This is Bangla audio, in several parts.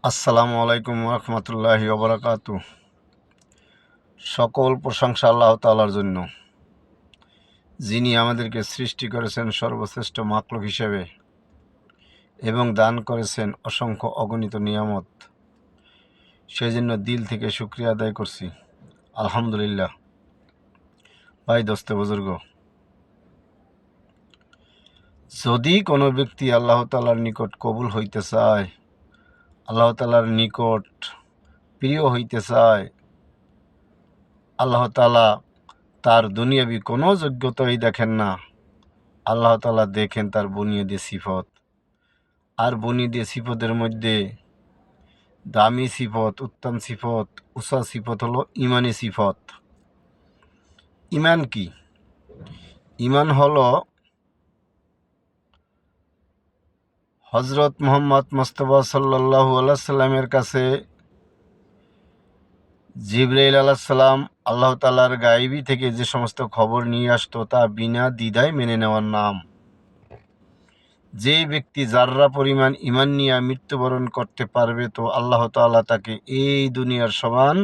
আসসালামু আলাইকুম রহমতুল্লাহি ওবরাকাতু। সকল প্রশংসা আল্লাহ তাআলার জন্য, যিনি আমাদেরকে সৃষ্টি করেছেন সর্বশ্রেষ্ঠ মাখলুক হিসেবে এবং দান করেছেন অসংখ্য অগণিত নিয়ামত। সেই জন্য দিল থেকে শুকরিয়া আদায় করছি, আলহামদুলিল্লাহ। ভাই দোস্তে বুজুর্গ, যদি কোনো ব্যক্তি আল্লাহ তাআলার নিকট কবুল হইতে চায়, আল্লাহ তাআলার নিকট প্রিয় হইতে চায়, আল্লাহ তাআলা তার দুনিয়াবি কোনো যোগ্যতাই দেখেন না। আল্লাহ তাআলা দেখেন তার বুনিয়াদি সিফত। আর বুনিয়াদি সিফতের মধ্যে দামি সিফত, উত্তম সিফত, উঁচা সিফত হলো ইমানি সিফত। ইমান কি? ইমান হলো হজরত মুহাম্মদ মুস্তাফা সাল্লাল্লাহু আলাইহি সাল্লামের কাছে জিবরাইল আলাইহিস সালাম আল্লাহ তাআলার গায়েবী থেকে যে সমস্ত খবর নিয়ে আসতো তা বিনা দ্বিধায় মেনে নেওয়ার নাম। যে ব্যক্তি যার্রা পরিমাণ ইমান নিয়ে মৃত্যুবরণ করতে পারবে, তো আল্লাহ তাআলা তাকে এই দুনিয়ার সমান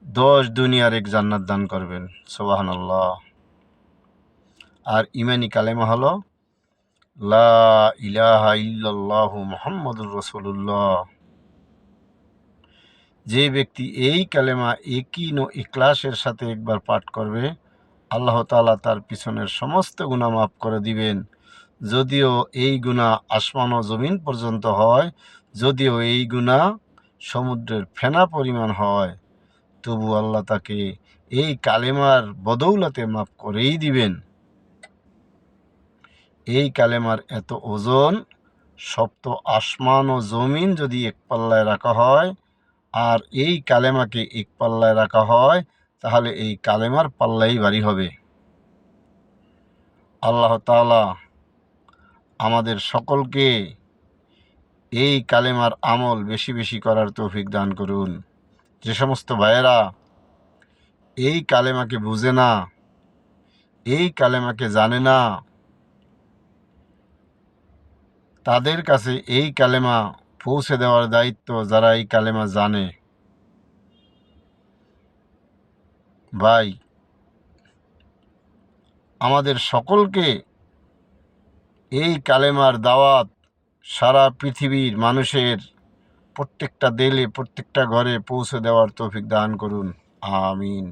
10 দুনিয়ার এক জান্নাত দান করবেন। সুবহানাল্লাহ। আর ইমানি কালেমা হলো লা ইলাহা ইল্লাল্লাহু মুহাম্মাদুর রাসূলুল্লাহ। যে ব্যক্তি এই কালেমা ইখলাসের সাথে একবার পাঠ করবে, আল্লাহ তাআলা তার পিছনের সমস্ত গুনাহ মাফ করে দিবেন। যদিও এই গুনাহ আসমান ও জমিন পর্যন্ত হয়, যদিও এই গুনাহ সমুদ্রের ফেনা পরিমাণ হয়, তবু আল্লাহ তাকে এই কালেমার বদৌলতে মাফ করেই দিবেন। এই কালেমার এত ওজন, সপ্ত আসমান ও জমিন যদি এক পাল্লায় রাখা হয় আর এই কালেমাকে এক পাল্লায় রাখা হয়, তাহলে এই কালেমার পাল্লাই ভারী হবে। আল্লাহ তাআলা আমাদের সকলকে এই কালেমার আমল বেশি বেশি করার তৌফিক দান করুন। যে সমস্ত ভাইয়েরা এই কালেমাকে বুঝে না, এই কালেমাকে জানে না, তাদের কাছে এই কালেমা পৌঁছে দেওয়ার দায়িত্ব যারা এই কালেমা জানে। ভাই, আমাদের সকলকে এই কালেমার দাওয়াত সারা পৃথিবীর মানুষের প্রত্যেকটা দিলে, প্রত্যেকটা ঘরে পৌঁছে দেওয়ার তৌফিক দান করুন। আমিন।